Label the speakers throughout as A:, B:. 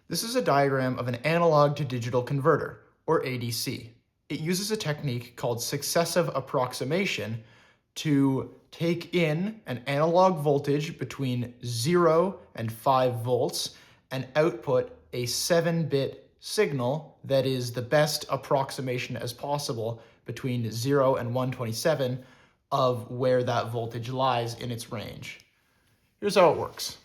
A: This is a diagram of an analog to digital converter, or ADC. It uses a technique called successive approximation to take in an analog voltage between 0 and 5 volts and output a 7-bit signal that is the best approximation as possible between 0 and 127 of where that voltage lies in its range. Here's how it works.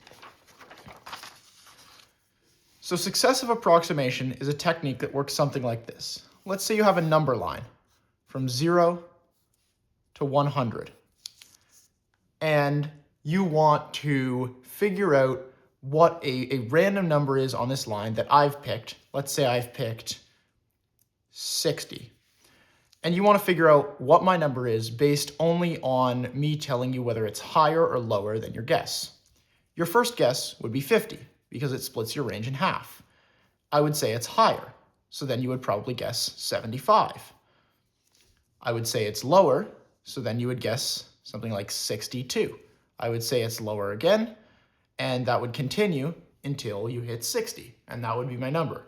A: So successive approximation is a technique that works something like this. Let's say you have a number line from 0 to 100, and you want to figure out what a random number is on this line that I've picked. Let's say I've picked 60. And you want to figure out what my number is based only on me telling you whether it's higher or lower than your guess. Your first guess would be 50, because it splits your range in half. I would say it's higher, so then you would probably guess 75. I would say it's lower, so then you would guess something like 62. I would say it's lower again, and that would continue until you hit 60, and that would be my number.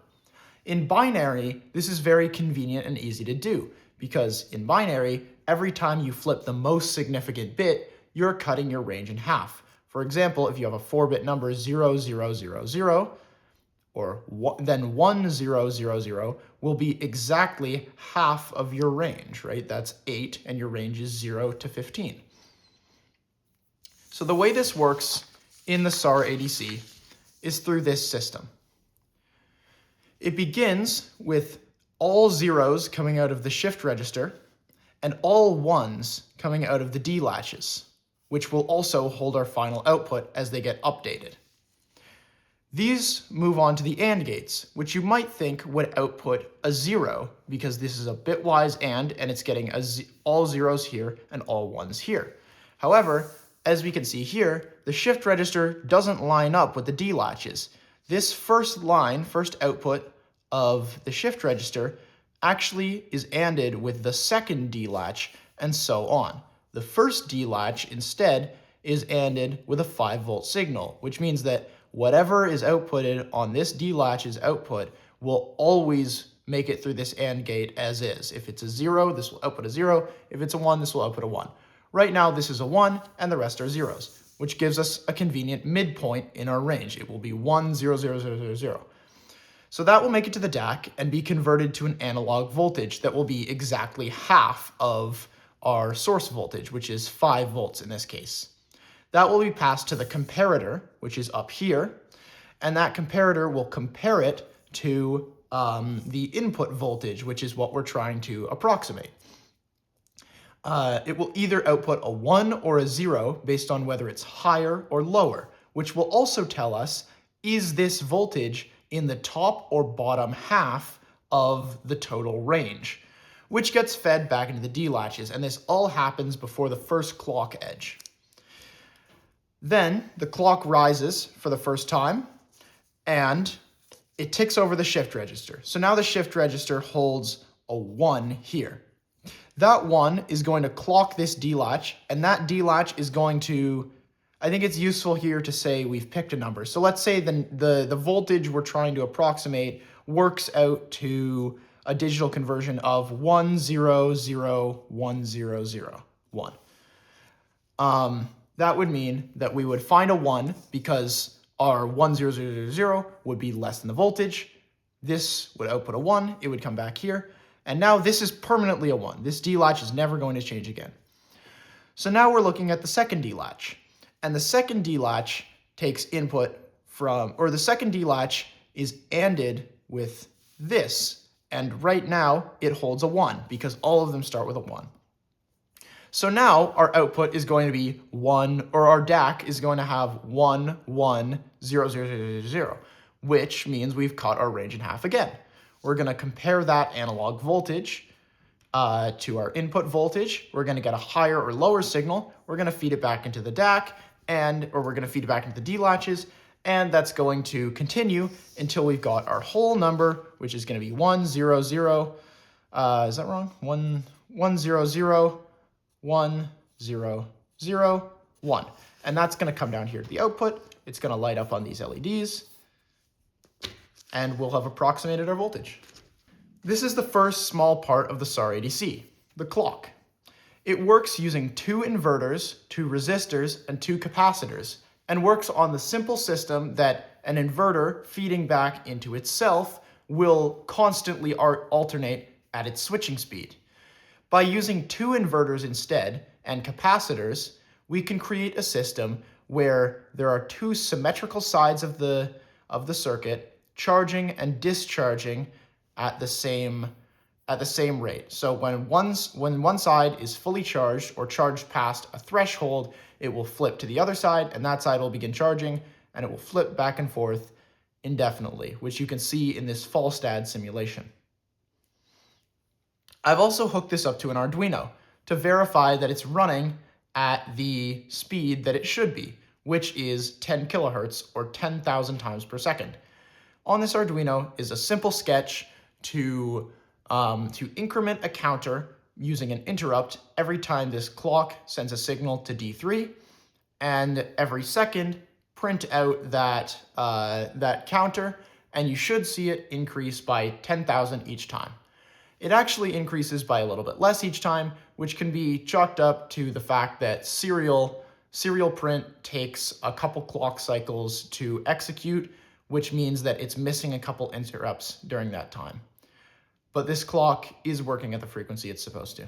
A: In binary, this is very convenient and easy to do, because in binary, every time you flip the most significant bit, you're cutting your range in half. For example, if you have a 4-bit number 0000, then 1000 will be exactly half of your range, right? That's 8, and your range is 0 to 15. So the way this works in the SAR ADC is through this system. It begins with all zeros coming out of the shift register and all ones coming out of the D latches, which will also hold our final output as they get updated. These move on to the AND gates, which you might think would output a 0, because this is a bitwise AND, and it's getting all zeros here and all ones here. However, as we can see here, the shift register doesn't line up with the D latches. This first output of the shift register actually is ANDed with the second D latch, and so on. The first D latch instead is ANDed with a 5-volt signal, which means that whatever is outputted on this D latch's output will always make it through this AND gate as is. If it's a 0, this will output a 0. If it's a 1, this will output a 1. Right now, this is a 1, and the rest are zeros, which gives us a convenient midpoint in our range. It will be 1, 0, 0, 0, 0, 0. So that will make it to the DAC and be converted to an analog voltage that will be exactly half of our source voltage, which is 5 volts in this case. That will be passed to the comparator, which is up here, and that comparator will compare it to the input voltage, which is what we're trying to approximate. It will either output a 1 or a 0 based on whether it's higher or lower, which will also tell us, is this voltage in the top or bottom half of the total range, which gets fed back into the D latches, and this all happens before the first clock edge. Then the clock rises for the first time, and it ticks over the shift register. So now the shift register holds a 1 here. That 1 is going to clock this D latch, and that D latch is going to, I think it's useful here to say we've picked a number. So let's say the voltage we're trying to approximate works out to a digital conversion of 1001001. That would mean that we would find a 1 because our 10000 would be less than the voltage. This would output a 1, it would come back here. And now this is permanently a 1. This D latch is never going to change again. So now we're looking at the second D latch. And the second D latch takes input from, or the second D latch is ANDed with this. And right now it holds a 1 because all of them start with a 1. So now our output is going to be 1, or our DAC is going to have 1, 1, 0, 0, 0, 0, which means we've cut our range in half again. We're going to compare that analog voltage to our input voltage. We're going to get a higher or lower signal. We're going to feed it back into the DAC, or we're going to feed it back into the D latches, and that's going to continue until we've got our whole number, which is going to be 1, 0, 0. Is that wrong? 1, 1, 0, 0. 1, 0, 0, 1. And that's going to come down here to the output. It's going to light up on these LEDs. and we'll have approximated our voltage. This is the first small part of the SAR ADC, the clock. It works using 2 inverters, 2 resistors, and 2 capacitors, and works on the simple system that an inverter feeding back into itself will constantly alternate at its switching speed. By using 2 inverters instead and capacitors, we can create a system where there are 2 symmetrical sides of the circuit charging and discharging at the same rate. So when one side is fully charged or charged past a threshold, it will flip to the other side, and that side will begin charging, and it will flip back and forth indefinitely, which you can see in this Fallstad simulation. I've also hooked this up to an Arduino to verify that it's running at the speed that it should be, which is 10 kilohertz or 10,000 times per second. On this Arduino is a simple sketch to increment a counter using an interrupt every time this clock sends a signal to D3, and every second print out that counter, and you should see it increase by 10,000 each time. It actually increases by a little bit less each time, which can be chalked up to the fact that serial print takes a couple clock cycles to execute, which means that it's missing a couple interrupts during that time. But this clock is working at the frequency it's supposed to.